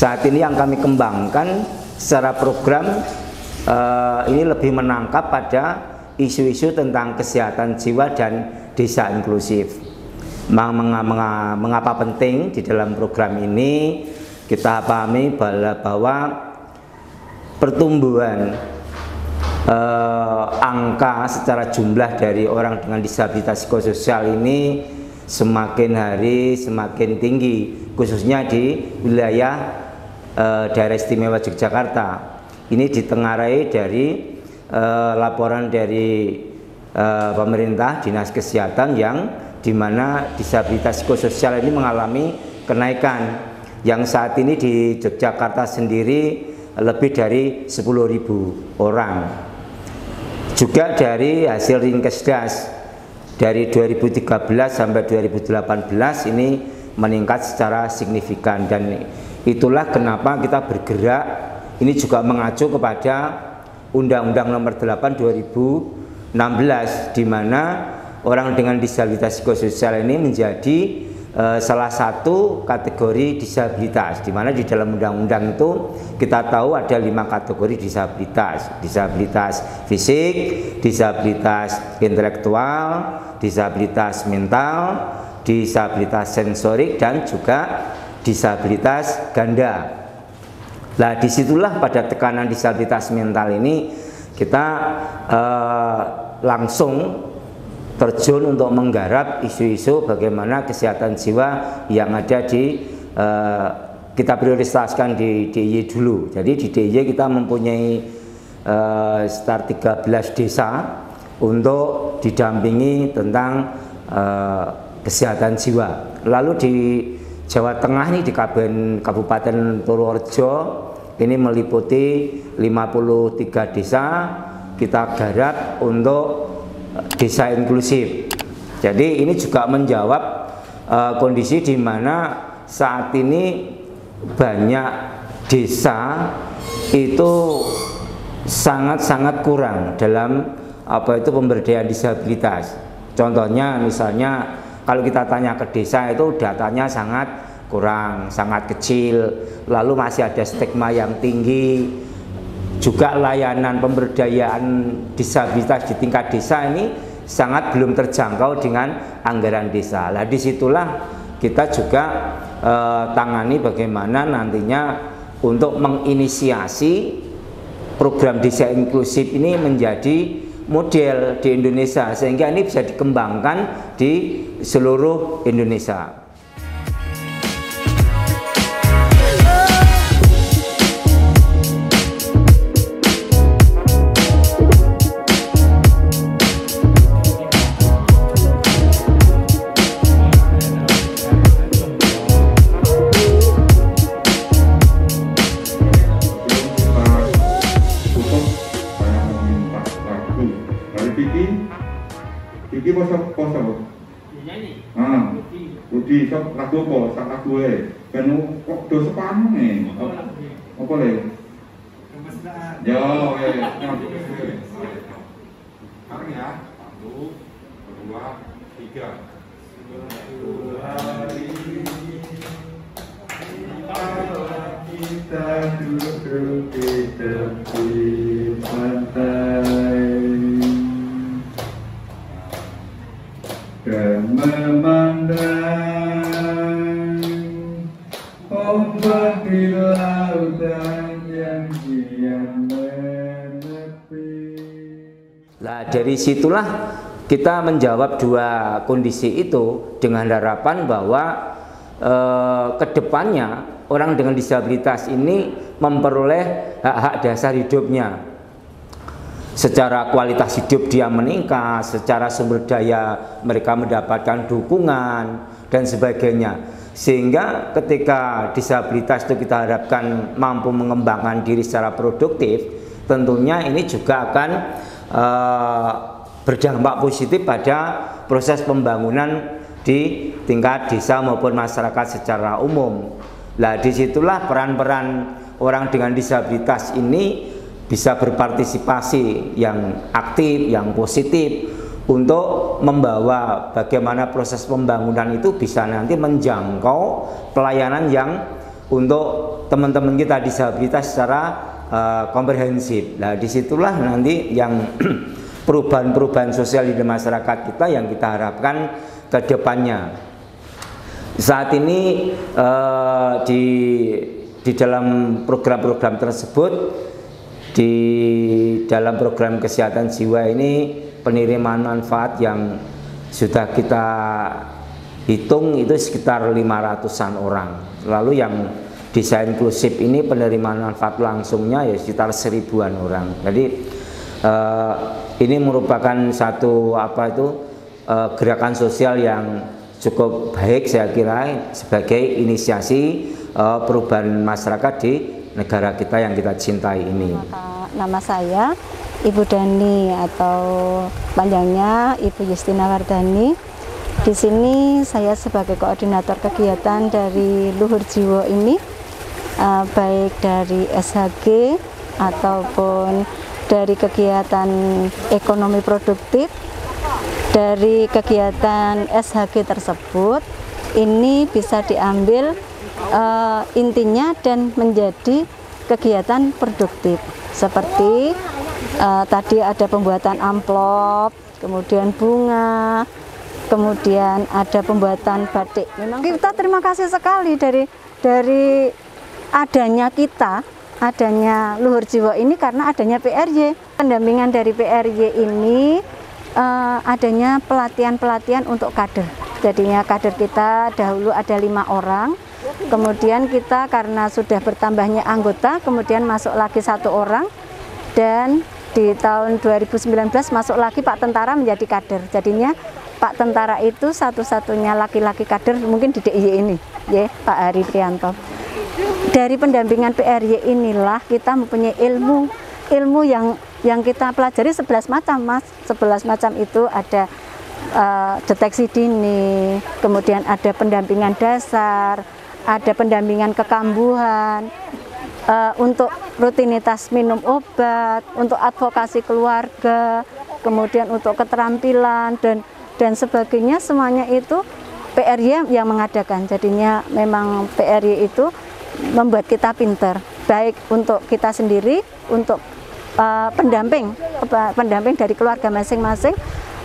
saat ini yang kami kembangkan secara program ini lebih menangkap pada isu-isu tentang kesehatan jiwa dan desa inklusif. Mengapa penting di dalam program ini? Kita pahami bahwa pertumbuhan angka secara jumlah dari orang dengan disabilitas psikososial ini semakin hari semakin tinggi, khususnya di wilayah daerah istimewa Yogyakarta. Ini ditengarai dari laporan dari pemerintah dinas kesehatan yang dimana disabilitas psikososial ini mengalami kenaikan, yang saat ini di Yogyakarta sendiri lebih dari 10.000 orang. Juga dari hasil Rinkesdas dari 2013 sampai 2018 ini meningkat secara signifikan, dan itulah kenapa kita bergerak. Ini juga mengacu kepada Undang-Undang Nomor 8 2016, di mana orang dengan disabilitas psikososial ini menjadi salah satu kategori disabilitas, di mana di dalam undang-undang itu kita tahu ada 5 kategori disabilitas: disabilitas fisik, disabilitas intelektual, disabilitas mental, disabilitas sensorik, dan juga disabilitas ganda. Nah, disitulah pada tekanan disabilitas mental ini kita langsung terjun untuk menggarap isu-isu bagaimana kesehatan jiwa yang ada di kita prioritaskan di DIY dulu. Jadi di DIY kita mempunyai sekitar 13 desa untuk didampingi tentang kesehatan jiwa. Lalu di Jawa Tengah ini di Kabupaten Purworejo ini meliputi 53 desa kita garap untuk desa inklusif. Jadi ini juga menjawab kondisi di mana saat ini banyak desa itu sangat-sangat kurang dalam pemberdayaan disabilitas. Contohnya misalnya kalau kita tanya ke desa itu datanya sangat kurang, sangat kecil, lalu masih ada stigma yang tinggi. Juga layanan pemberdayaan disabilitas di tingkat desa ini sangat belum terjangkau dengan anggaran desa. Nah, disitulah kita juga tangani bagaimana nantinya untuk menginisiasi program desa inklusif ini menjadi model di Indonesia, sehingga ini bisa dikembangkan di seluruh Indonesia. Iki poso. Nyanyi. Rudi sok lagu apa? Sak lagu e. Ben kok do sepaneng e. Apa le? Yo, sekarang ya. 1, 2, 3. Kita duduk di tepi pantai dan memandang ombak di lautan yang kian menepi. Nah, dari situlah kita menjawab dua kondisi itu dengan harapan bahwa kedepannya orang dengan disabilitas ini memperoleh hak-hak dasar hidupnya. Secara kualitas hidup dia meningkat, secara sumber daya mereka mendapatkan dukungan dan sebagainya. Sehingga ketika disabilitas itu kita harapkan mampu mengembangkan diri secara produktif, tentunya ini juga akan berdampak positif pada proses pembangunan di tingkat desa maupun masyarakat secara umum. Nah, disitulah peran-peran orang dengan disabilitas ini bisa berpartisipasi yang aktif, yang positif untuk membawa bagaimana proses pembangunan itu bisa nanti menjangkau pelayanan yang untuk teman-teman kita disabilitas secara komprehensif. Nah, disitulah nanti yang perubahan-perubahan sosial di masyarakat kita yang kita harapkan ke depannya. Saat ini di dalam program-program tersebut, di dalam program kesehatan jiwa ini penerimaan manfaat yang sudah kita hitung itu sekitar 500-an orang. Lalu yang desa inklusif ini penerimaan manfaat langsungnya ya sekitar 1000-an orang. Jadi ini merupakan satu gerakan sosial yang cukup baik saya kira sebagai inisiasi perubahan masyarakat di negara kita yang kita cintai ini. Nama saya Ibu Dani atau panjangnya Ibu Justina Wardani. Di sini saya sebagai koordinator kegiatan dari Luhur Jiwo ini, baik dari SHG ataupun dari kegiatan ekonomi produktif. Dari kegiatan SHG tersebut ini bisa diambil intinya dan menjadi kegiatan produktif seperti tadi ada pembuatan amplop, kemudian bunga, kemudian ada pembuatan batik. Memang kita terima kasih sekali dari adanya Luhur Jiwo ini karena adanya PRY. Pendampingan dari PRY ini adanya pelatihan-pelatihan untuk kader. Jadinya kader kita dahulu ada 5 orang, kemudian kita karena sudah bertambahnya anggota, kemudian masuk lagi 1 orang, dan di tahun 2019 masuk lagi Pak Tentara menjadi kader. Jadinya Pak Tentara itu satu-satunya laki-laki kader mungkin di DIY ini, ya Pak Hari Prianto. Dari pendampingan PRY inilah kita mempunyai ilmu yang kita pelajari 11 macam, Mas. 11 macam itu ada deteksi dini, kemudian ada pendampingan dasar, ada pendampingan kekambuhan, untuk rutinitas minum obat, untuk advokasi keluarga, kemudian untuk keterampilan dan sebagainya, semuanya itu PRY yang mengadakan. Jadinya memang PRY itu membuat kita pinter, baik untuk kita sendiri, untuk pendamping dari keluarga masing-masing,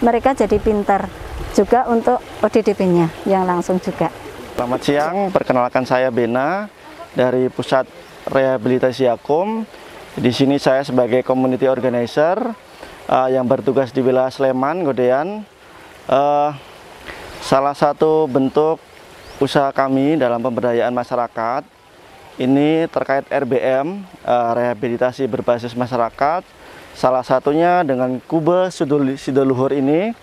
mereka jadi pintar juga untuk ODDP-nya yang langsung juga. Selamat siang, perkenalkan saya Bena dari Pusat Rehabilitasi Yakum. Di sini saya sebagai community organizer yang bertugas di wilayah Sleman, Godean. Salah satu bentuk usaha kami dalam pemberdayaan masyarakat ini terkait RBM, rehabilitasi berbasis masyarakat. Salah satunya dengan Kube Sidoluhur ini.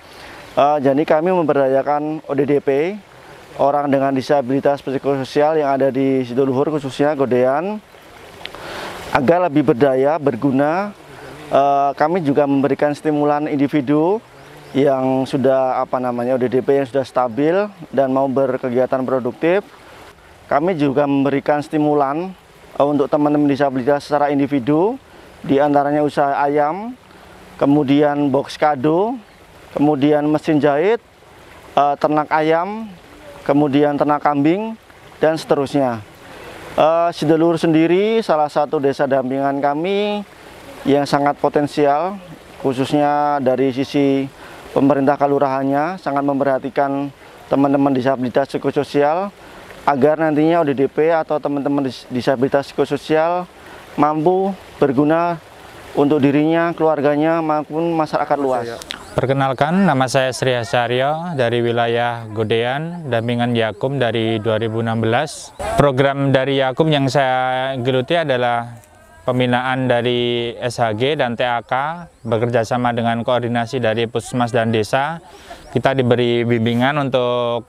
Jadi kami memberdayakan ODDP, orang dengan disabilitas psikososial yang ada di Sidoluhur, khususnya Godean, agar lebih berdaya, berguna. Kami juga memberikan stimulan individu yang sudah ODDP yang sudah stabil dan mau berkegiatan produktif. Kami juga memberikan stimulan untuk teman-teman disabilitas secara individu, di antaranya usaha ayam, kemudian box kado, kemudian mesin jahit, ternak ayam, kemudian ternak kambing, dan seterusnya. Sidoluhur sendiri salah satu desa dampingan kami yang sangat potensial, khususnya dari sisi pemerintah kelurahannya, sangat memperhatikan teman-teman disabilitas psikososial, agar nantinya ODDP atau teman-teman disabilitas psikososial mampu berguna untuk dirinya, keluarganya, maupun masyarakat luas. Perkenalkan, nama saya Sri Hasaryo dari wilayah Godean, dampingan Yakum dari 2016. Program dari Yakum yang saya geluti adalah pembinaan dari SHG dan TAK, bekerjasama dengan koordinasi dari Puskesmas dan Desa. Kita diberi bimbingan untuk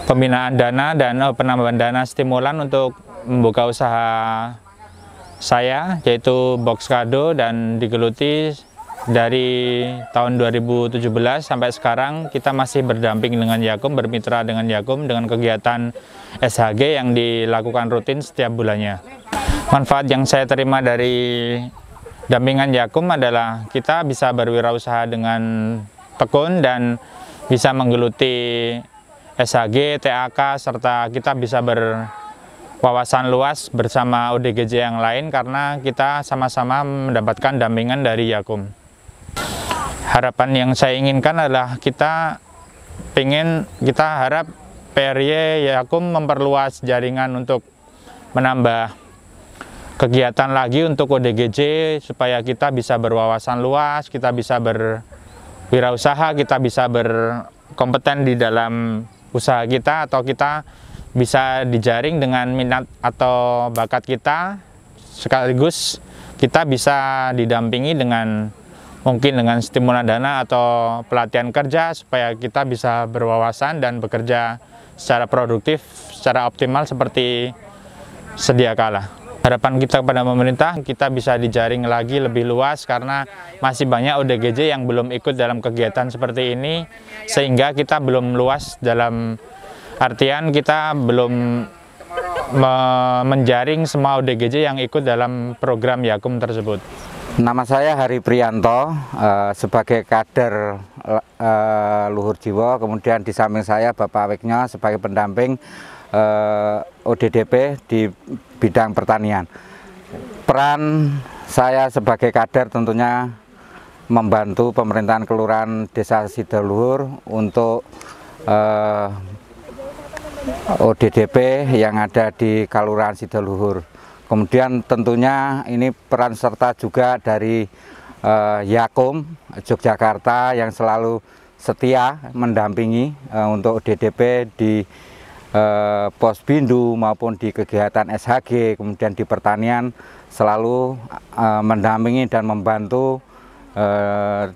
pembinaan dana dan penambahan dana stimulan untuk membuka usaha saya, yaitu box kado, dan digeluti dari tahun 2017 sampai sekarang. Kita masih berdamping dengan Yakum, bermitra dengan Yakum dengan kegiatan SHG yang dilakukan rutin setiap bulannya. Manfaat yang saya terima dari dampingan Yakum adalah kita bisa berwirausaha dengan tekun dan bisa menggeluti SHG, TAK, serta kita bisa wawasan luas bersama ODGJ yang lain karena kita sama-sama mendapatkan dampingan dari Yakum. Harapan yang saya inginkan adalah kita harap PRY Yakum memperluas jaringan untuk menambah kegiatan lagi untuk ODGJ supaya kita bisa berwawasan luas, kita bisa berwirausaha, kita bisa berkompeten di dalam usaha kita, atau kita bisa dijaring dengan minat atau bakat kita, sekaligus kita bisa didampingi mungkin dengan stimulan dana atau pelatihan kerja supaya kita bisa berwawasan dan bekerja secara produktif, secara optimal seperti sedia kala. Harapan kita kepada pemerintah, kita bisa dijaring lagi lebih luas karena masih banyak ODGJ yang belum ikut dalam kegiatan seperti ini, sehingga kita belum luas dalam artian kita belum menjaring semua ODGJ yang ikut dalam program Yakum tersebut. Nama saya Hari Priyanto, sebagai kader Luhur Jiwo, kemudian di samping saya Bapak Weknya sebagai pendamping ODDP di bidang pertanian. Peran saya sebagai kader tentunya membantu pemerintahan Kelurahan Desa Sidaluhur untuk ODDP yang ada di Kelurahan Sidaluhur. Kemudian tentunya ini peran serta juga dari Yakum Yogyakarta yang selalu setia mendampingi untuk ODDP di Posbindu maupun di kegiatan SHG, kemudian di pertanian selalu mendampingi dan membantu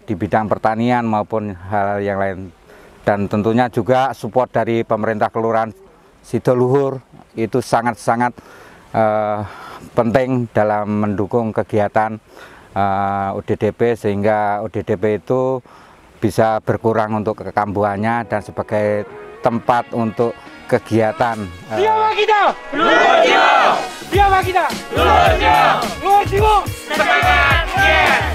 di bidang pertanian maupun hal yang lain. Dan tentunya juga support dari pemerintah Kelurahan Sidaluhur itu sangat-sangat penting dalam mendukung kegiatan ODDP, sehingga ODDP itu bisa berkurang untuk kekambuhannya dan sebagai tempat untuk kegiatan. Siapa kita? Luhur Jiwo! Siapa kita? Luhur Jiwo! Luhur Jiwo! Semangat! Yes!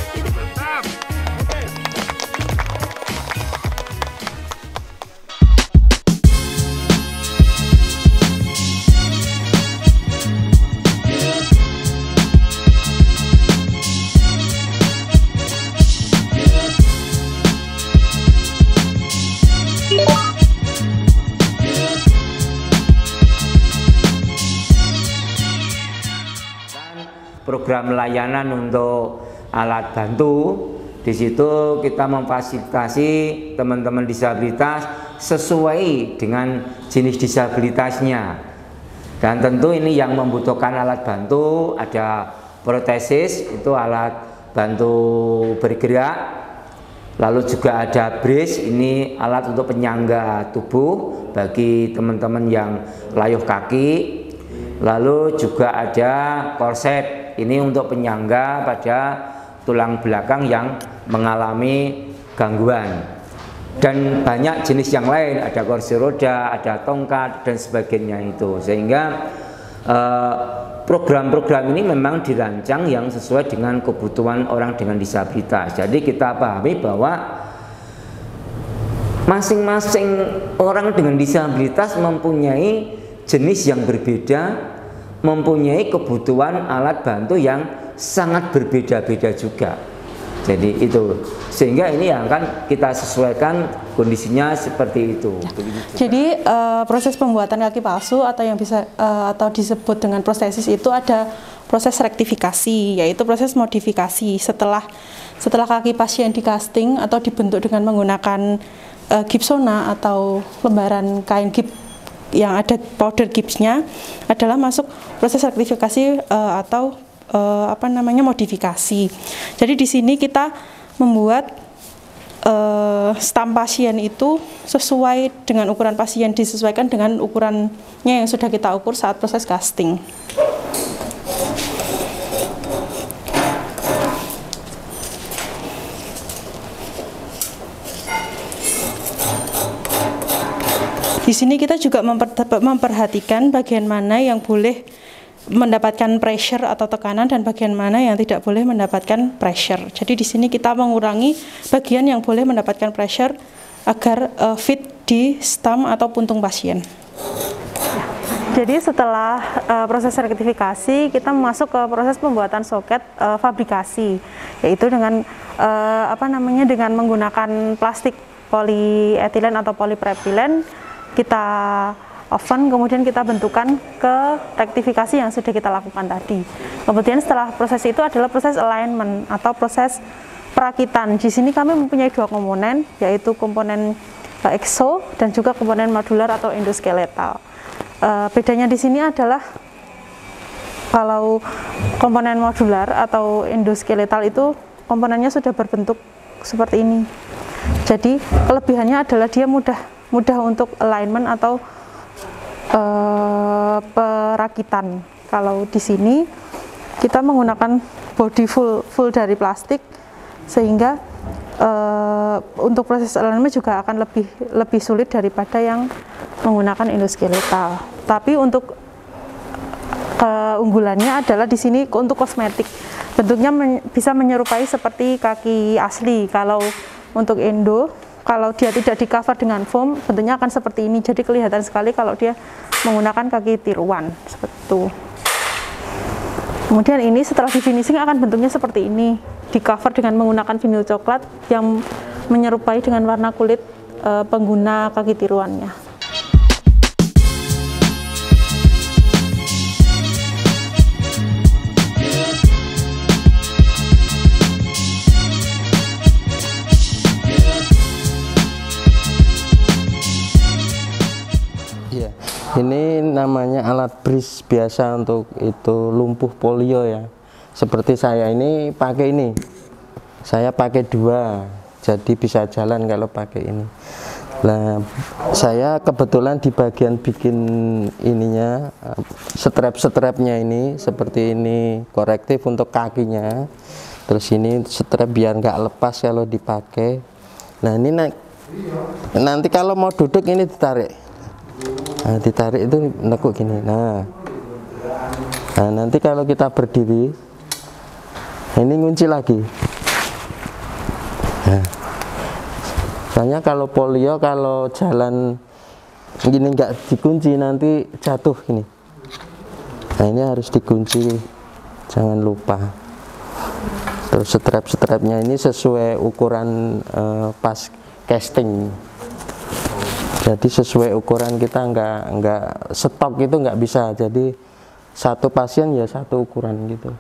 Program layanan untuk alat bantu, di situ kita memfasilitasi teman-teman disabilitas sesuai dengan jenis disabilitasnya. Dan tentu ini yang membutuhkan alat bantu, ada protesis, itu alat bantu bergerak, lalu juga ada brace, ini alat untuk penyangga tubuh bagi teman-teman yang layuh kaki, lalu juga ada korset, ini untuk penyangga pada tulang belakang yang mengalami gangguan. Dan banyak jenis yang lain, ada kursi roda, ada tongkat dan sebagainya itu. Sehingga program-program ini memang dirancang yang sesuai dengan kebutuhan orang dengan disabilitas. Jadi kita pahami bahwa masing-masing orang dengan disabilitas mempunyai jenis yang berbeda, mempunyai kebutuhan alat bantu yang sangat berbeda-beda juga. Jadi itu, sehingga ini yang akan kita sesuaikan kondisinya seperti itu. Jadi proses pembuatan kaki palsu atau yang bisa atau disebut dengan prostesis itu ada proses rektifikasi, yaitu proses modifikasi setelah kaki pasien di casting atau dibentuk dengan menggunakan gipsona atau lembaran kain gips yang ada powder gipsnya, adalah masuk proses rektifikasi atau modifikasi. Jadi di sini kita membuat stam pasien itu sesuai dengan ukuran pasien, disesuaikan dengan ukurannya yang sudah kita ukur saat proses casting. Di sini kita juga memperhatikan bagian mana yang boleh mendapatkan pressure atau tekanan dan bagian mana yang tidak boleh mendapatkan pressure. Jadi di sini kita mengurangi bagian yang boleh mendapatkan pressure agar fit di stam atau puntung pasien. Jadi setelah proses sertifikasi, kita masuk ke proses pembuatan soket fabrikasi, yaitu dengan dengan menggunakan plastik polietilen atau polipropilen, kita oven, kemudian kita bentukan ke rektifikasi yang sudah kita lakukan tadi. Kemudian setelah proses itu adalah proses alignment atau proses perakitan. Di sini kami mempunyai dua komponen, yaitu komponen exo dan juga komponen modular atau endoskeletal. Bedanya di sini adalah kalau komponen modular atau endoskeletal itu komponennya sudah berbentuk seperti ini. Jadi kelebihannya adalah dia mudah untuk alignment atau perakitan. Kalau di sini kita menggunakan body full dari plastik, sehingga untuk proses alignment juga akan lebih sulit daripada yang menggunakan endoskeletal. Tapi untuk keunggulannya adalah di sini untuk kosmetik, bentuknya bisa menyerupai seperti kaki asli. Kalau untuk endo, kalau dia tidak di cover dengan foam, bentuknya akan seperti ini. Jadi kelihatan sekali kalau dia menggunakan kaki tiruan seperti itu. Kemudian ini setelah di finishing akan bentuknya seperti ini, di cover dengan menggunakan vinil coklat yang menyerupai dengan warna kulit pengguna kaki tiruannya. Ya, ini namanya alat bris biasa untuk itu lumpuh polio ya. Seperti saya ini pakai ini, saya pakai dua, jadi bisa jalan kalau pakai ini. Nah, saya kebetulan di bagian bikin ininya, strap-strapnya ini seperti ini, korektif untuk kakinya. Terus ini strap biar nggak lepas kalau dipakai. Nah ini nanti kalau mau duduk ini ditarik. Nah, ditarik itu nekuk gini. Nah, nanti kalau kita berdiri, ini ngunci lagi. Nah, soalnya kalau polio kalau jalan gini nggak dikunci nanti jatuh gini. Nah ini harus dikunci, jangan lupa. Terus strap-strapnya ini sesuai ukuran pas casting. Jadi sesuai ukuran kita, nggak stok itu nggak bisa. Jadi satu pasien ya satu ukuran gitu.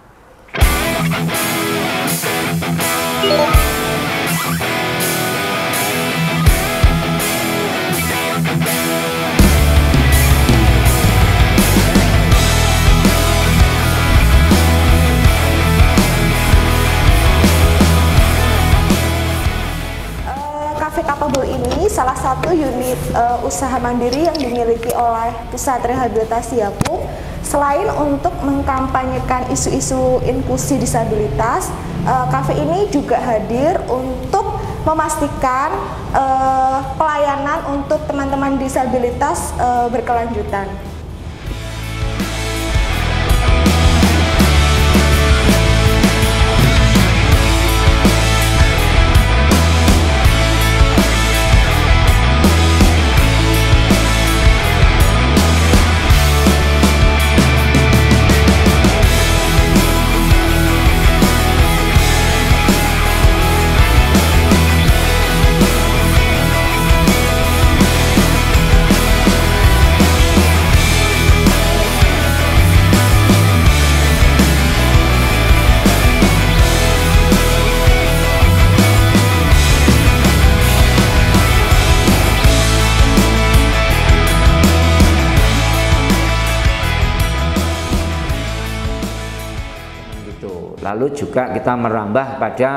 Cafe Capable ini salah satu unit usaha mandiri yang dimiliki oleh Pusat Rehabilitasi Yapu. Selain untuk mengkampanyekan isu-isu inklusi disabilitas, kafe ini juga hadir untuk memastikan pelayanan untuk teman-teman disabilitas berkelanjutan. Lalu juga kita merambah pada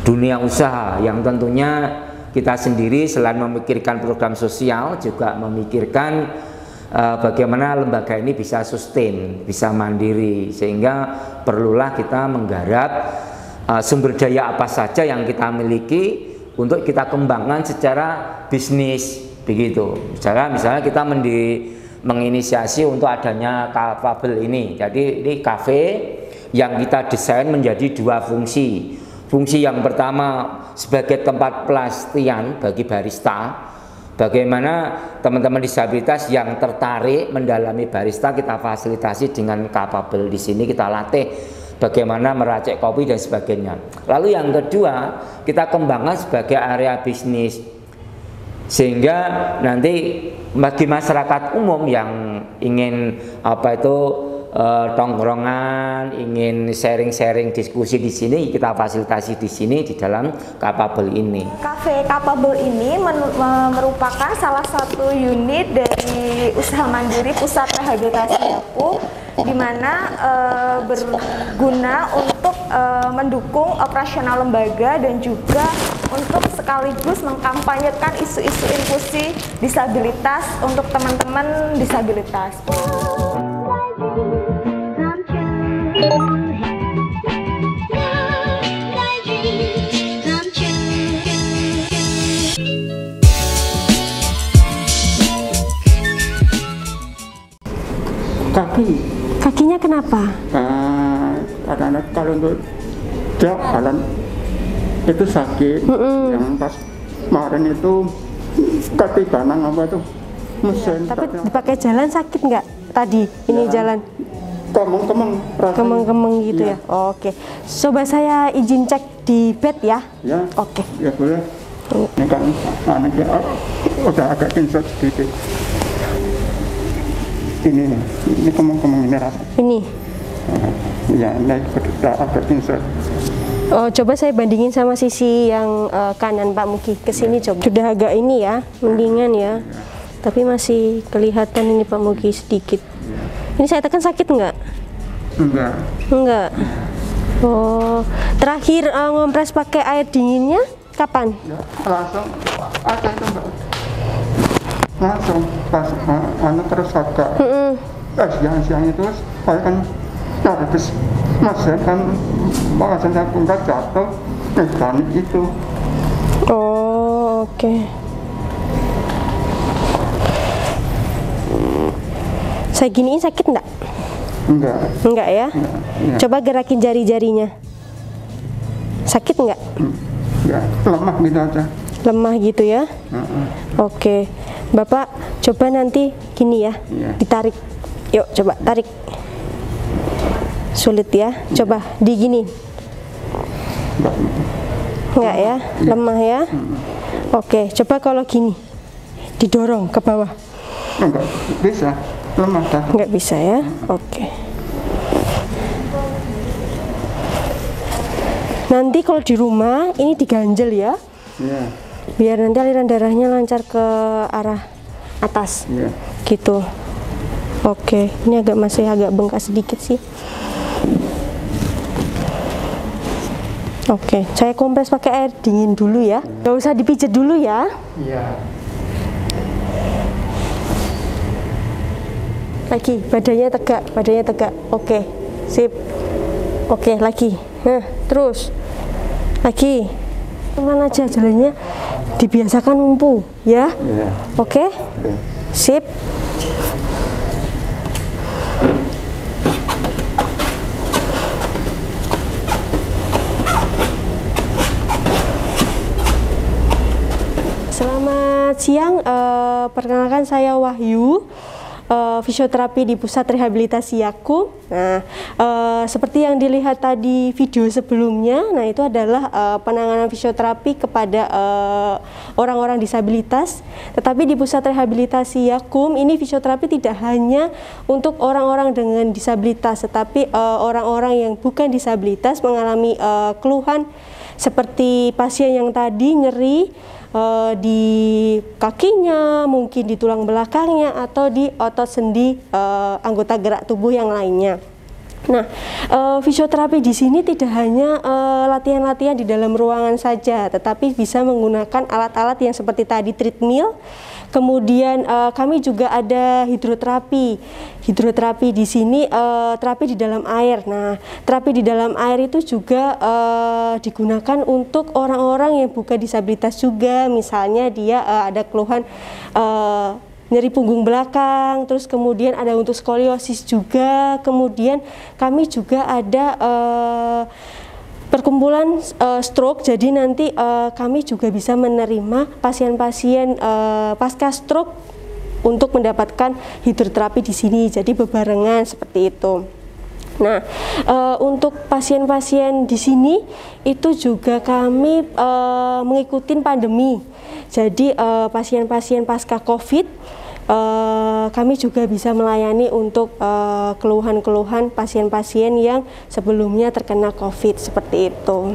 dunia usaha yang tentunya kita sendiri selain memikirkan program sosial juga memikirkan bagaimana lembaga ini bisa sustain, bisa mandiri, sehingga perlulah kita menggarap sumber daya apa saja yang kita miliki untuk kita kembangkan secara bisnis begitu. Misalnya kita menginisiasi untuk adanya Capable ini. Jadi ini kafe yang kita desain menjadi dua fungsi. Fungsi yang pertama sebagai tempat pelatihan bagi barista Bagaimana teman-teman disabilitas yang tertarik mendalami barista kita fasilitasi dengan kapabel di sini, kita latih bagaimana meracik kopi dan sebagainya. Lalu yang kedua, kita kembangkan sebagai area bisnis, sehingga nanti bagi masyarakat umum yang ingin tongkrongan, ingin sharing-sharing diskusi di sini, kita fasilitasi di sini di dalam kapabel ini. Cafe Capable ini merupakan salah satu unit dari usaha mandiri Pusat Rehabilitasi Yapuh, di mana berguna untuk mendukung operasional lembaga dan juga untuk sekaligus mengkampanyekan isu-isu inklusi disabilitas untuk teman-teman disabilitas. Kakinya kenapa? Karena kalau untuk jalan itu sakit. Yang pas kemarin itu kaki kanan mesin. Tapi dipakai jalan sakit nggak tadi? Ini jalan kemeng-kemeng gitu ya. Oke, coba saya izin cek di bed ya. Oke. Ya boleh. Ini kan anaknya udah agak insert sedikit. Ini kemeng-kemeng ini rasa. Ini. Ya, ini agak insert. Oh, coba saya bandingin sama sisi yang kanan Pak Mugi. Kesini coba. Sudah agak ini ya, mendingan ya. Tapi masih kelihatan ini Pak Mugi sedikit. Ini saya tekan sakit nggak? Enggak. Oh, terakhir ngompres pakai air dinginnya kapan? Langsung ada itu Mbak. Langsung pas terus agak siang-siang itu saya kan habis mesin kan mesin saya punggah jatuh panik itu. Oh, oke. Saya giniin sakit enggak? Enggak ya? Enggak. Coba gerakin jari-jarinya. Sakit enggak? Ya, lemah gitu aja. Lemah gitu ya? Oke. Bapak coba nanti gini ya, ditarik. Yuk coba tarik. Sulit ya? Coba digini. Enggak ya? Lemah ya? Oke, coba kalau gini. Didorong ke bawah. Enggak bisa. Lemah dah. Nggak bisa ya? Oke. Nanti kalau di rumah ini diganjel ya? Biar nanti aliran darahnya lancar ke arah atas. Gitu. Oke, ini masih agak bengkak sedikit sih. Oke, saya kompres pakai air dingin dulu ya. Nggak usah dipijat dulu ya. Lagi, badannya tegak. Oke, sip. Oke, lagi. Nah, terus. Lagi. Kemana aja jalannya? Dibiasakan lumpuh, ya? Oke? Sip. Selamat siang, perkenalkan saya Wahyu. Fisioterapi di Pusat Rehabilitasi Yapuh. Nah, seperti yang dilihat tadi video sebelumnya, nah itu adalah penanganan fisioterapi kepada orang-orang disabilitas. Tetapi di Pusat Rehabilitasi Yapuh ini fisioterapi tidak hanya untuk orang-orang dengan disabilitas, tetapi orang-orang yang bukan disabilitas mengalami keluhan seperti pasien yang tadi nyeri di kakinya, mungkin di tulang belakangnya, atau di otot sendi anggota gerak tubuh yang lainnya. Nah, fisioterapi di sini tidak hanya latihan-latihan di dalam ruangan saja, tetapi bisa menggunakan alat-alat yang seperti tadi treadmill. Kemudian kami juga ada hidroterapi. Hidroterapi di sini terapi di dalam air. Nah, terapi di dalam air itu juga digunakan untuk orang-orang yang bukan disabilitas juga. Misalnya dia ada keluhan nyeri punggung belakang, terus kemudian ada untuk skoliosis juga. Kemudian kami juga ada perkumpulan stroke, jadi nanti kami juga bisa menerima pasien-pasien pasca stroke untuk mendapatkan hidroterapi di sini, jadi bebarengan seperti itu. Nah, untuk pasien-pasien di sini itu juga kami mengikuti pandemi. Jadi pasien-pasien pasca COVID kami juga bisa melayani untuk keluhan-keluhan pasien-pasien yang sebelumnya terkena COVID seperti itu.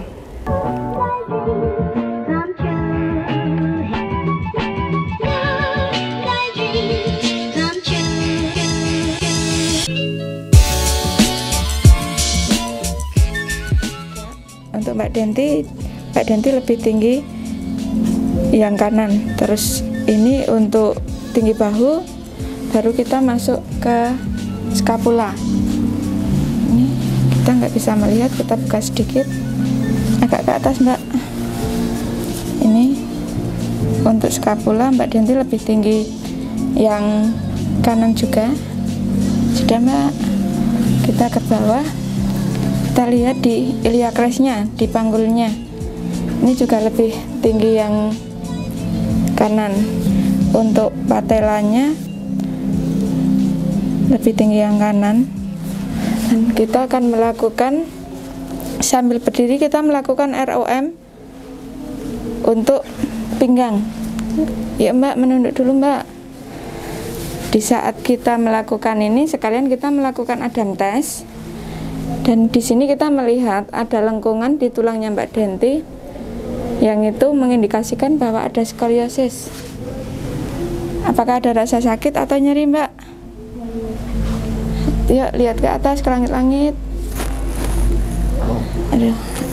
Untuk Mbak Denti lebih tinggi yang kanan. Terus ini untuk tinggi bahu, baru kita masuk ke skapula. Ini kita nggak bisa melihat, kita buka sedikit, agak ke atas Mbak. Ini untuk skapula Mbak Denti lebih tinggi yang kanan juga. Sudah Mbak, kita ke bawah. Kita lihat di iliacresnya, di panggulnya. Ini juga lebih tinggi yang kanan. Untuk patelanya lebih tinggi yang kanan. Dan kita akan melakukan, sambil berdiri kita melakukan ROM untuk pinggang. Ya Mbak, menunduk dulu Mbak. Di saat kita melakukan ini, sekalian kita melakukan Adam test. Dan di sini kita melihat ada lengkungan di tulangnya Mbak Denti yang itu mengindikasikan bahwa ada skoliosis. Apakah ada rasa sakit atau nyeri Mbak? Yuk lihat ke atas, ke langit-langit.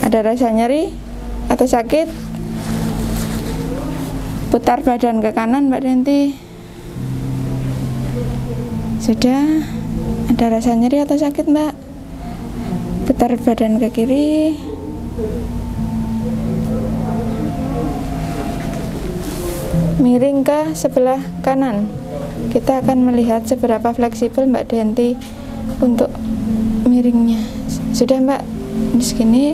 Ada rasa nyeri atau sakit? Putar badan ke kanan Mbak Denti. Sudah. Ada rasa nyeri atau sakit Mbak? Putar badan ke kiri. Miring ke sebelah kanan. Kita akan melihat seberapa fleksibel Mbak Denti untuk miringnya. Sudah Mbak, ini segini,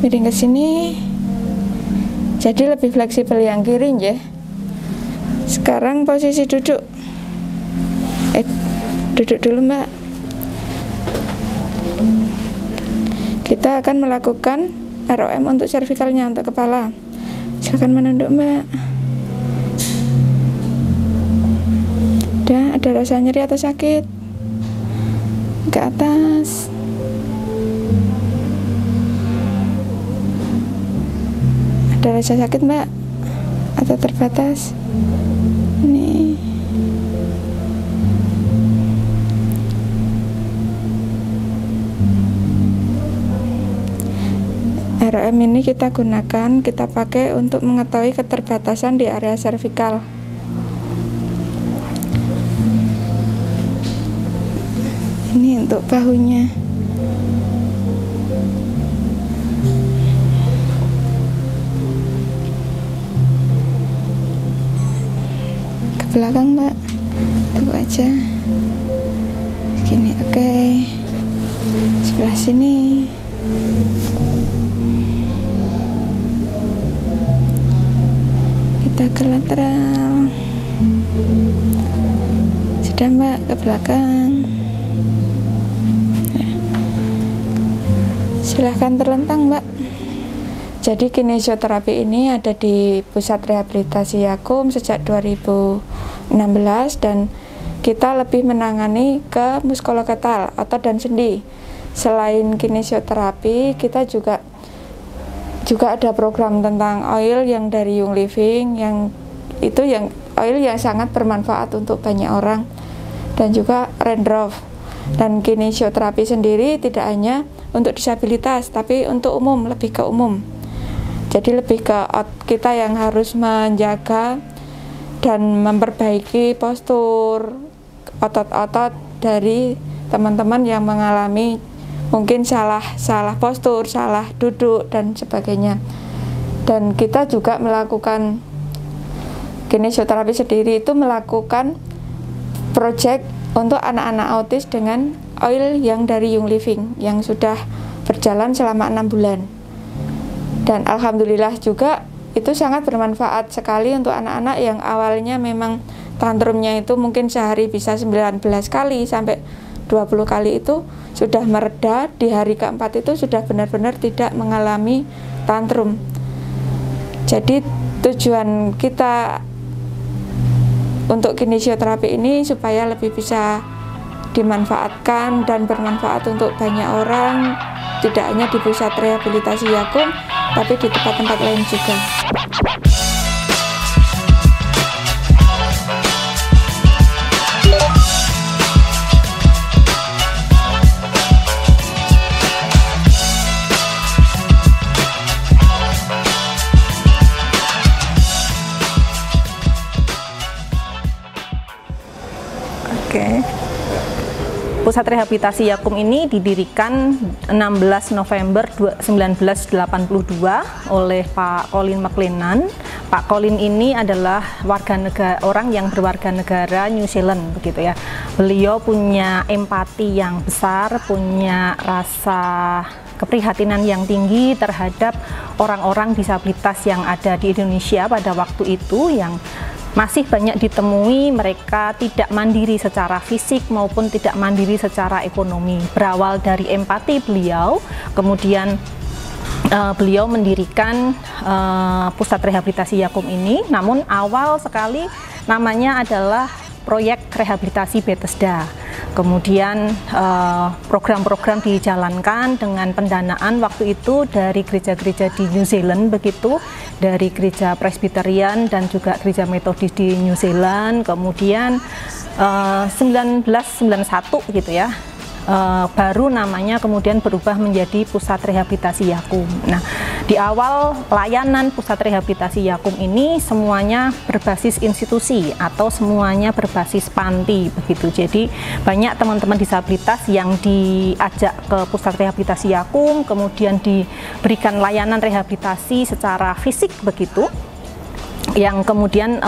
miring ke sini. Jadi lebih fleksibel yang kiri ya. Sekarang posisi duduk. Duduk dulu Mbak. Kita akan melakukan ROM untuk cervikalnya, untuk kepala. Silakan menunduk Mbak. Udah, ada rasa nyeri atau sakit? Ke atas. Ada rasa sakit Mbak? Atau terbatas? Ini. ROM ini kita gunakan, kita pakai untuk mengetahui keterbatasan di area servikal. Ini untuk bahunya. Ke belakang Mbak, tunggu aja. Gini, oke. Sebelah sini. Kita ke lateral. Sudah Mbak, ke belakang. Silahkan terlentang Mbak. Jadi kinesioterapi ini ada di Pusat Rehabilitasi Yakum sejak 2016 dan kita lebih menangani ke muskuloskeletal, otot dan sendi. Selain kinesioterapi, kita juga ada program tentang oil yang dari Young Living, yang itu yang oil yang sangat bermanfaat untuk banyak orang, dan juga Rendorf. Dan kinesioterapi sendiri tidak hanya untuk disabilitas, tapi untuk umum, lebih ke umum. Jadi lebih ke kita yang harus menjaga dan memperbaiki postur otot-otot dari teman-teman yang mengalami mungkin salah postur, salah duduk dan sebagainya. Dan kita juga melakukan kinesioterapi sendiri, itu melakukan project untuk anak-anak autis dengan oil yang dari Young Living yang sudah berjalan selama 6 bulan. Dan alhamdulillah juga itu sangat bermanfaat sekali untuk anak-anak yang awalnya memang tantrumnya itu mungkin sehari bisa 19 kali sampai 20 kali, itu sudah mereda. Di hari keempat itu sudah benar-benar tidak mengalami tantrum. Jadi tujuan kita untuk kinesioterapi ini supaya lebih bisa dimanfaatkan dan bermanfaat untuk banyak orang, tidak hanya di pusat rehabilitasi Yakum, tapi di tempat-tempat lain juga. Pusat Rehabilitasi Yakum ini didirikan 16 November 1982 oleh Pak Colin McLennan. Pak Colin ini adalah orang yang berwarga negara New Zealand, begitu ya. Beliau punya empati yang besar, punya rasa keprihatinan yang tinggi terhadap orang-orang disabilitas yang ada di Indonesia pada waktu itu, yang masih banyak ditemui mereka tidak mandiri secara fisik maupun tidak mandiri secara ekonomi. Berawal dari empati beliau, kemudian beliau mendirikan Pusat Rehabilitasi Yakum ini. Namun awal sekali namanya adalah Proyek Rehabilitasi Bethesda. Kemudian program-program dijalankan dengan pendanaan waktu itu dari gereja-gereja di New Zealand, begitu, dari gereja Presbyterian dan juga gereja Metodis di New Zealand. Kemudian 1991 gitu ya, baru namanya kemudian berubah menjadi Pusat Rehabilitasi Yakum. Nah, di awal layanan Pusat Rehabilitasi Yakum ini semuanya berbasis institusi atau semuanya berbasis panti, begitu. Jadi banyak teman-teman disabilitas yang diajak ke Pusat Rehabilitasi Yakum, kemudian diberikan layanan rehabilitasi secara fisik, begitu, yang kemudian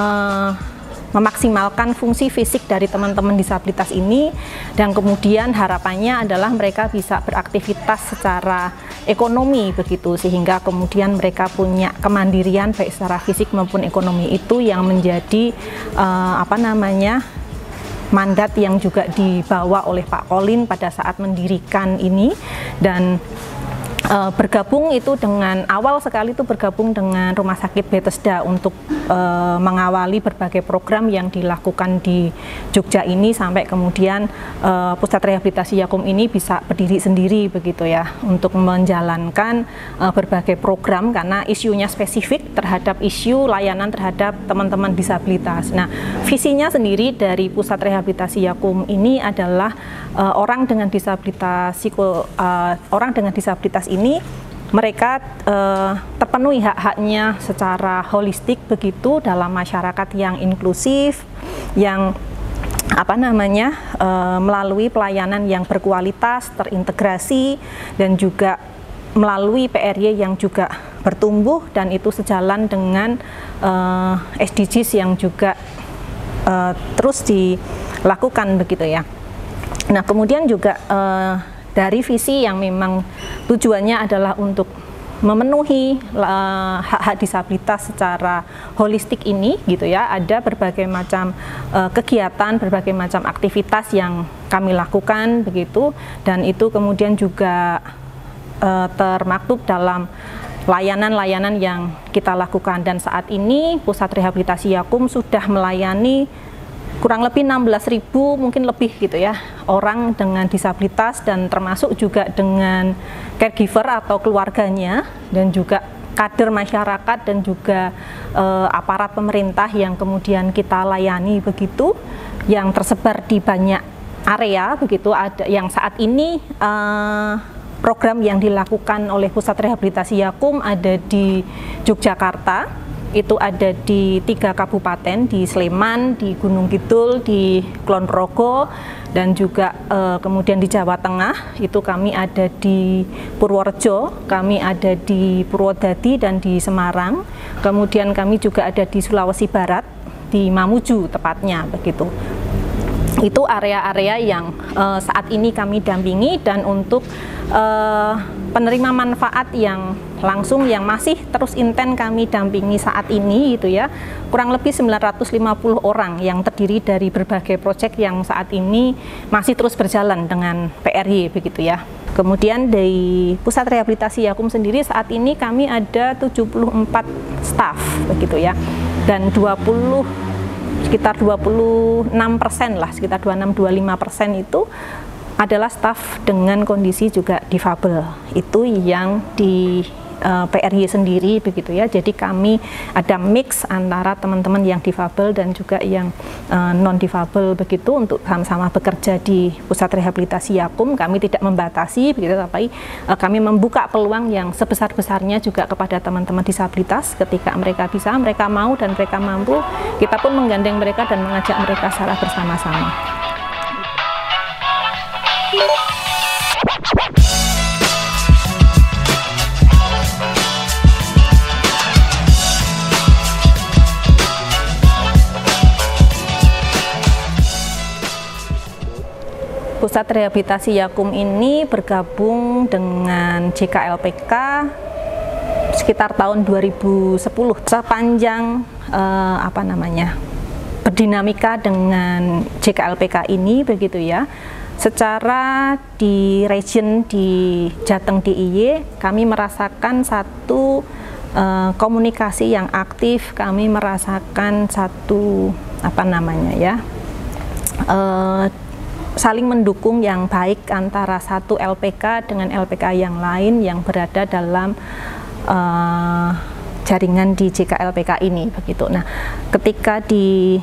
memaksimalkan fungsi fisik dari teman-teman disabilitas ini, dan kemudian harapannya adalah mereka bisa beraktivitas secara ekonomi, begitu, sehingga kemudian mereka punya kemandirian baik secara fisik maupun ekonomi. Itu yang menjadi mandat yang juga dibawa oleh Pak Colin pada saat mendirikan ini. Dan bergabung itu dengan awal sekali itu bergabung dengan Rumah Sakit Bethesda untuk mengawali berbagai program yang dilakukan di Jogja ini, sampai kemudian Pusat Rehabilitasi Yakum ini bisa berdiri sendiri, begitu ya, untuk menjalankan berbagai program karena isunya spesifik terhadap isu layanan terhadap teman-teman disabilitas. Nah, visinya sendiri dari Pusat Rehabilitasi Yakum ini adalah orang dengan disabilitas ini mereka terpenuhi hak-haknya secara holistik, begitu, dalam masyarakat yang inklusif, yang melalui pelayanan yang berkualitas, terintegrasi, dan juga melalui PRY yang juga bertumbuh, dan itu sejalan dengan SDGs yang juga terus dilakukan, begitu ya. Nah, kemudian juga dari visi yang memang tujuannya adalah untuk memenuhi hak-hak disabilitas secara holistik ini, gitu ya, ada berbagai macam kegiatan, berbagai macam aktivitas yang kami lakukan, begitu, dan itu kemudian juga termaktub dalam layanan-layanan yang kita lakukan. Dan saat ini Pusat Rehabilitasi Yakum sudah melayani kurang lebih 16.000, mungkin lebih, gitu ya, orang dengan disabilitas, dan termasuk juga dengan caregiver atau keluarganya, dan juga kader masyarakat, dan juga aparat pemerintah yang kemudian kita layani, begitu, yang tersebar di banyak area, begitu. Ada yang saat ini program yang dilakukan oleh Pusat Rehabilitasi Yakum ada di Yogyakarta, itu ada di 3 kabupaten, di Sleman, di Gunung Kidul, di Kulon Progo, dan juga kemudian di Jawa Tengah itu kami ada di Purworejo, kami ada di Purwodadi dan di Semarang, kemudian kami juga ada di Sulawesi Barat, di Mamuju tepatnya, begitu. Itu area-area yang saat ini kami dampingi, dan untuk penerima manfaat yang langsung yang masih terus intens kami dampingi saat ini gitu ya, kurang lebih 950 orang yang terdiri dari berbagai proyek yang saat ini masih terus berjalan dengan PRY begitu ya. Kemudian dari Pusat Rehabilitasi Yakum sendiri saat ini kami ada 74 staf begitu ya, dan sekitar 26% lah, sekitar 26-25% itu adalah staf dengan kondisi juga difabel. Itu yang di PRY sendiri begitu ya. Jadi kami ada mix antara teman-teman yang difabel dan juga yang non difabel begitu untuk sama-sama bekerja di Pusat Rehabilitasi Yakum. Kami tidak membatasi begitu, tapi kami membuka peluang yang sebesar-besarnya juga kepada teman-teman disabilitas. Ketika mereka bisa, mereka mau dan mereka mampu, kita pun menggandeng mereka dan mengajak mereka secara bersama-sama. Pusat Rehabilitasi Yakum ini bergabung dengan JKLPK sekitar tahun 2010. Sepanjang berdinamika dengan JKLPK ini begitu ya. Secara di region di Jateng DIY kami merasakan satu komunikasi yang aktif, kami merasakan satu saling mendukung yang baik antara satu LPK dengan LPK yang lain yang berada dalam jaringan di JKLPK ini begitu. Nah, ketika di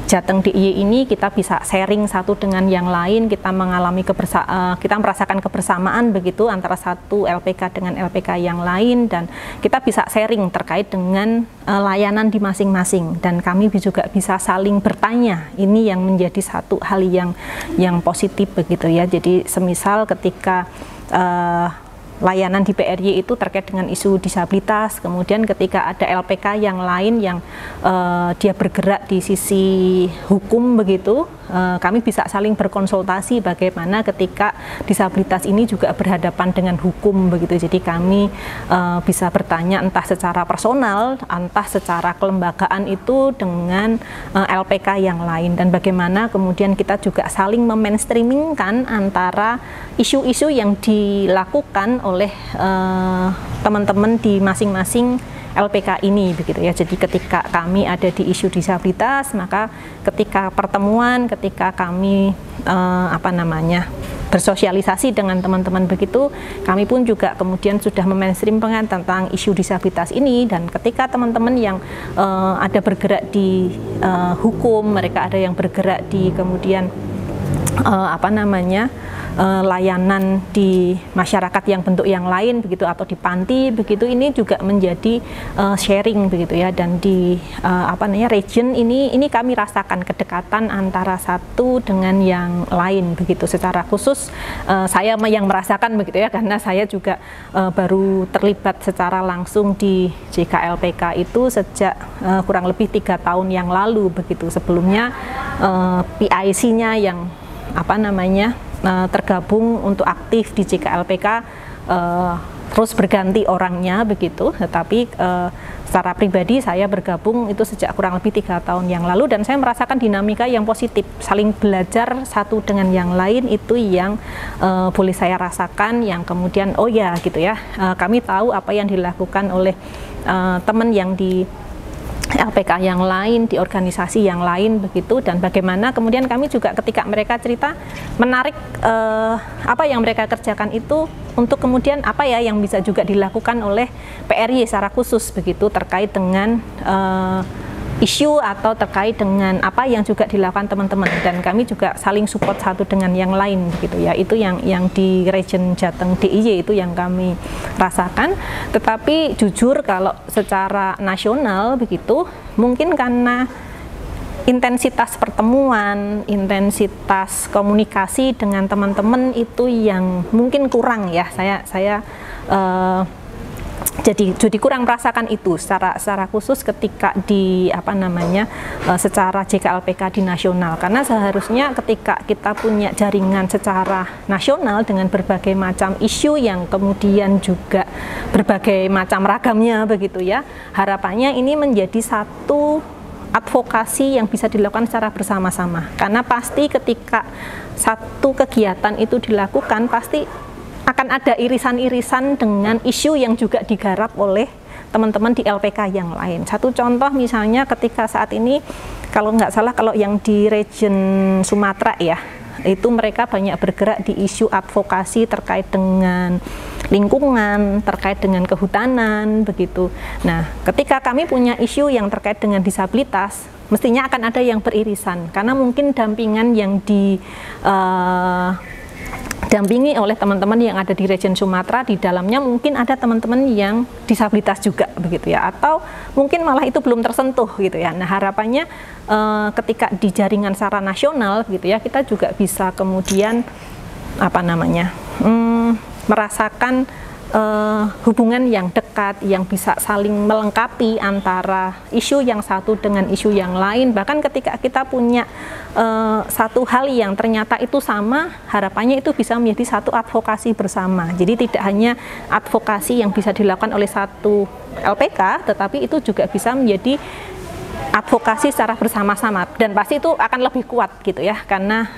Jateng DIY ini kita bisa sharing satu dengan yang lain, kita mengalami kita merasakan kebersamaan begitu antara satu LPK dengan LPK yang lain, dan kita bisa sharing terkait dengan layanan di masing-masing, dan kami juga bisa saling bertanya. Ini yang menjadi satu hal yang positif begitu ya. Jadi semisal ketika layanan di PRY itu terkait dengan isu disabilitas, kemudian ketika ada LPK yang lain yang dia bergerak di sisi hukum begitu, kami bisa saling berkonsultasi bagaimana ketika disabilitas ini juga berhadapan dengan hukum begitu. Jadi kami bisa bertanya entah secara personal, entah secara kelembagaan itu dengan LPK yang lain, dan bagaimana kemudian kita juga saling memainstreamingkan antara isu-isu yang dilakukan oleh teman-teman di masing-masing LPK ini begitu ya. Jadi ketika kami ada di isu disabilitas, maka ketika pertemuan, ketika kami bersosialisasi dengan teman-teman begitu, kami pun juga kemudian sudah memainstreamkan tentang isu disabilitas ini. Dan ketika teman-teman yang ada bergerak di hukum, mereka ada yang bergerak di kemudian layanan di masyarakat yang bentuk yang lain begitu, atau di panti begitu, ini juga menjadi sharing begitu ya. Dan di region ini kami rasakan kedekatan antara satu dengan yang lain begitu. Secara khusus saya yang merasakan begitu ya, karena saya juga baru terlibat secara langsung di JKLPK itu sejak kurang lebih 3 tahun yang lalu begitu. Sebelumnya PIC-nya yang tergabung untuk aktif di JKLPK terus berganti orangnya begitu, tetapi secara pribadi saya bergabung itu sejak kurang lebih 3 tahun yang lalu, dan saya merasakan dinamika yang positif, saling belajar satu dengan yang lain. Itu yang boleh saya rasakan, yang kemudian kami tahu apa yang dilakukan oleh teman yang di LPK yang lain, di organisasi yang lain begitu, dan bagaimana kemudian kami juga ketika mereka cerita menarik apa yang mereka kerjakan itu untuk kemudian apa ya yang bisa juga dilakukan oleh PRY secara khusus begitu, terkait dengan isu atau terkait dengan apa yang juga dilakukan teman-teman, dan kami juga saling support satu dengan yang lain begitu ya. Itu yang di region Jateng DIY itu yang kami rasakan. Tetapi jujur kalau secara nasional begitu, mungkin karena intensitas pertemuan, intensitas komunikasi dengan teman-teman itu yang mungkin kurang ya. Saya jadi kurang merasakan itu secara khusus ketika di secara JKLPK di nasional, karena seharusnya ketika kita punya jaringan secara nasional dengan berbagai macam isu yang kemudian juga berbagai macam ragamnya begitu ya, harapannya ini menjadi satu advokasi yang bisa dilakukan secara bersama-sama, karena pasti ketika satu kegiatan itu dilakukan pasti akan ada irisan-irisan dengan isu yang juga digarap oleh teman-teman di LPK yang lain. Satu contoh misalnya ketika saat ini, kalau nggak salah kalau yang di region Sumatera ya, itu mereka banyak bergerak di isu advokasi terkait dengan lingkungan, terkait dengan kehutanan, begitu. Nah, ketika kami punya isu yang terkait dengan disabilitas, mestinya akan ada yang beririsan, karena mungkin dampingan yang dampingi oleh teman-teman yang ada di region Sumatera, di dalamnya mungkin ada teman-teman yang disabilitas juga begitu ya, atau mungkin malah itu belum tersentuh gitu ya. Nah, harapannya ketika di jaringan secara nasional gitu ya, kita juga bisa kemudian merasakan hubungan yang dekat, yang bisa saling melengkapi antara isu yang satu dengan isu yang lain. Bahkan ketika kita punya satu hal yang ternyata itu sama, harapannya itu bisa menjadi satu advokasi bersama. Jadi tidak hanya advokasi yang bisa dilakukan oleh satu LPK, tetapi itu juga bisa menjadi advokasi secara bersama-sama, dan pasti itu akan lebih kuat gitu ya, karena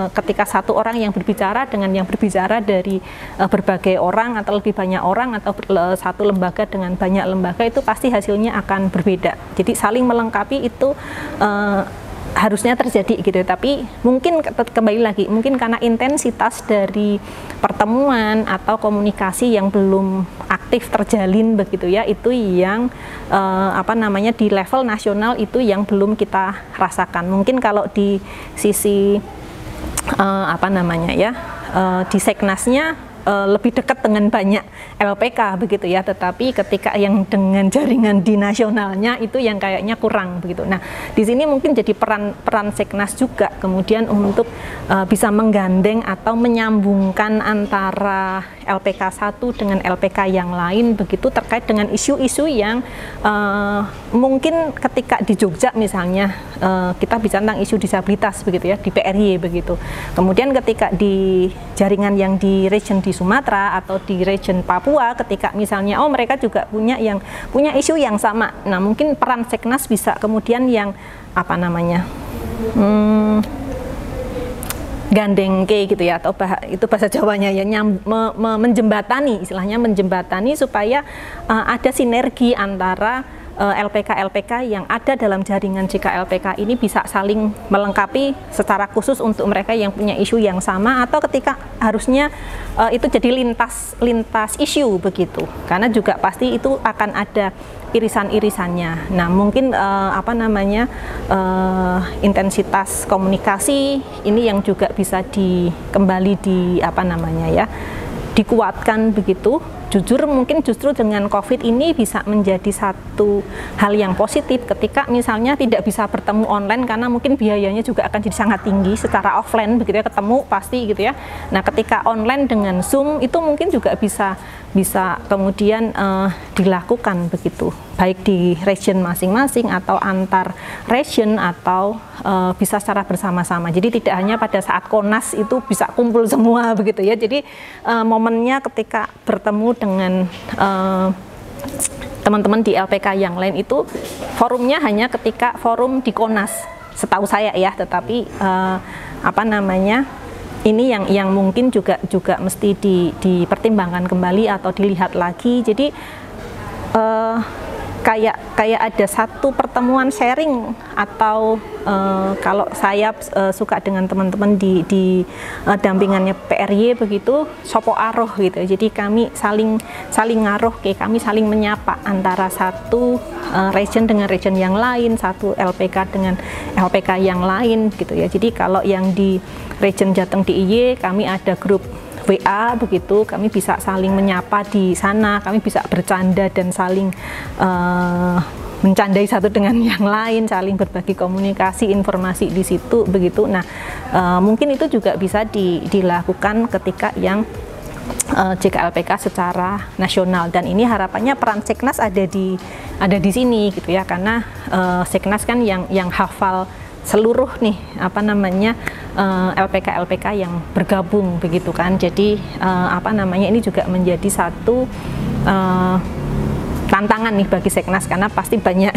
ketika satu orang yang berbicara dengan yang berbicara dari berbagai orang atau lebih banyak orang, atau satu lembaga dengan banyak lembaga, itu pasti hasilnya akan berbeda. Jadi saling melengkapi itu harusnya terjadi gitu, tapi mungkin kembali lagi, mungkin karena intensitas dari pertemuan atau komunikasi yang belum aktif terjalin begitu ya, itu yang di level nasional itu yang belum kita rasakan. Mungkin kalau di sisi di Seknasnya lebih dekat dengan banyak LPK begitu ya, tetapi ketika yang dengan jaringan di nasionalnya itu yang kayaknya kurang begitu. Nah, di sini mungkin jadi peran Seknas juga kemudian untuk bisa menggandeng atau menyambungkan antara LPK 1 dengan LPK yang lain begitu, terkait dengan isu-isu yang mungkin ketika di Jogja misalnya kita bicara tentang isu disabilitas begitu ya, di PRY begitu. Kemudian ketika di jaringan yang di region di Sumatera atau di region Papua, ketika misalnya mereka juga punya isu yang sama. Nah, mungkin peran Seknas bisa kemudian yang gandeng gitu ya, atau itu bahasa Jawanya ya, menjembatani, istilahnya menjembatani supaya ada sinergi antara LPK-LPK yang ada dalam jaringan JKLPK ini bisa saling melengkapi secara khusus untuk mereka yang punya isu yang sama, atau ketika harusnya itu jadi lintas isu begitu, karena juga pasti itu akan ada irisan-irisannya. Nah, mungkin intensitas komunikasi ini yang juga bisa kembali dikuatkan begitu. Jujur mungkin justru dengan COVID ini bisa menjadi satu hal yang positif ketika misalnya tidak bisa bertemu online, karena mungkin biayanya juga akan jadi sangat tinggi secara offline begitu ya, ketemu pasti gitu ya. Nah, ketika online dengan Zoom itu mungkin juga bisa kemudian dilakukan begitu, baik di region masing-masing atau antar region, atau bisa secara bersama-sama. Jadi tidak hanya pada saat Konas itu bisa kumpul semua begitu ya. Jadi momennya ketika bertemu dengan teman-teman di LPK yang lain itu forumnya hanya ketika forum di Konas, setahu saya ya. Tetapi ini yang mungkin juga mesti dipertimbangkan kembali atau dilihat lagi. Jadi kayak ada satu pertemuan sharing, atau kalau saya suka dengan teman-teman di dampingannya PRY begitu, sopo aroh gitu. Jadi kami saling ngaruh, kami saling menyapa antara satu region dengan region yang lain, satu LPK dengan LPK yang lain gitu ya. Jadi kalau yang di region Jateng DIY, kami ada grup WA begitu, kami bisa saling menyapa di sana, kami bisa bercanda dan saling mencandai satu dengan yang lain, saling berbagi komunikasi, informasi di situ begitu. Nah, mungkin itu juga bisa dilakukan ketika yang JKLPK secara nasional, dan ini harapannya peran Seknas ada di sini gitu ya, karena Seknas kan yang hafal seluruh nih LPK yang bergabung begitu kan. Jadi ini juga menjadi satu tantangan nih bagi Seknas, karena pasti banyak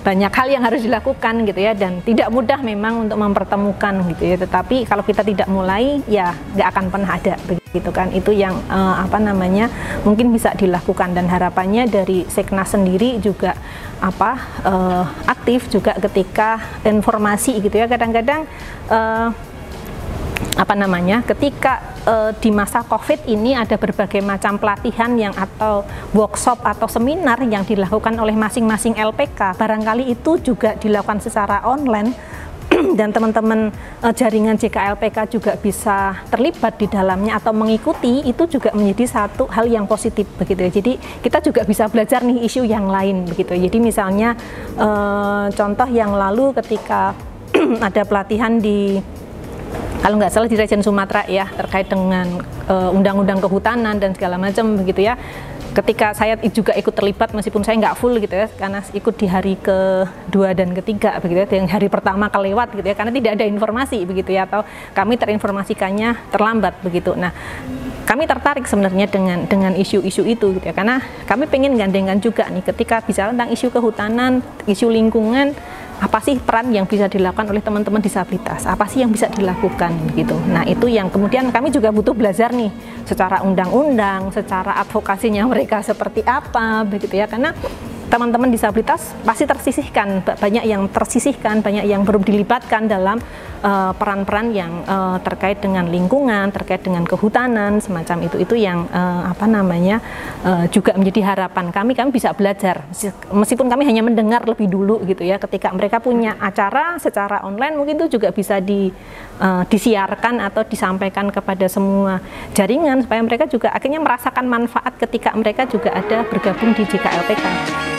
banyak hal yang harus dilakukan gitu ya, dan tidak mudah memang untuk mempertemukan gitu ya. Tetapi kalau kita tidak mulai ya nggak akan pernah ada begitu kan. Itu yang mungkin bisa dilakukan, dan harapannya dari Seknas sendiri juga aktif juga ketika informasi gitu ya. Kadang-kadang ketika di masa COVID ini ada berbagai macam pelatihan atau workshop atau seminar yang dilakukan oleh masing-masing LPK, barangkali itu juga dilakukan secara online dan teman-teman jaringan JKLPK juga bisa terlibat di dalamnya atau mengikuti, itu juga menjadi satu hal yang positif begitu ya. Jadi kita juga bisa belajar nih isu yang lain begitu. Jadi misalnya contoh yang lalu ketika ada pelatihan kalau nggak salah di Region Sumatera ya, terkait dengan undang-undang kehutanan dan segala macam begitu ya. Ketika saya juga ikut terlibat, meskipun saya nggak full gitu ya, karena ikut di hari kedua dan ketiga begitu ya, yang hari pertama kelewat gitu ya, karena tidak ada informasi begitu ya, atau kami terinformasikannya terlambat begitu. Nah, kami tertarik sebenarnya dengan isu-isu itu gitu ya, karena kami pengen gandengan juga nih ketika bicara tentang isu kehutanan, isu lingkungan, apa sih peran yang bisa dilakukan oleh teman-teman disabilitas, apa sih yang bisa dilakukan gitu. Nah, itu yang kemudian kami juga butuh belajar nih secara undang-undang, secara advokasinya mereka seperti apa begitu ya, karena teman-teman disabilitas pasti tersisihkan, banyak yang tersisihkan, banyak yang belum dilibatkan dalam peran-peran yang terkait dengan lingkungan, terkait dengan kehutanan semacam itu yang juga menjadi harapan kami bisa belajar, meskipun kami hanya mendengar lebih dulu gitu ya, ketika mereka punya acara secara online mungkin itu juga bisa disiarkan atau disampaikan kepada semua jaringan supaya mereka juga akhirnya merasakan manfaat ketika mereka juga ada bergabung di JKLPK.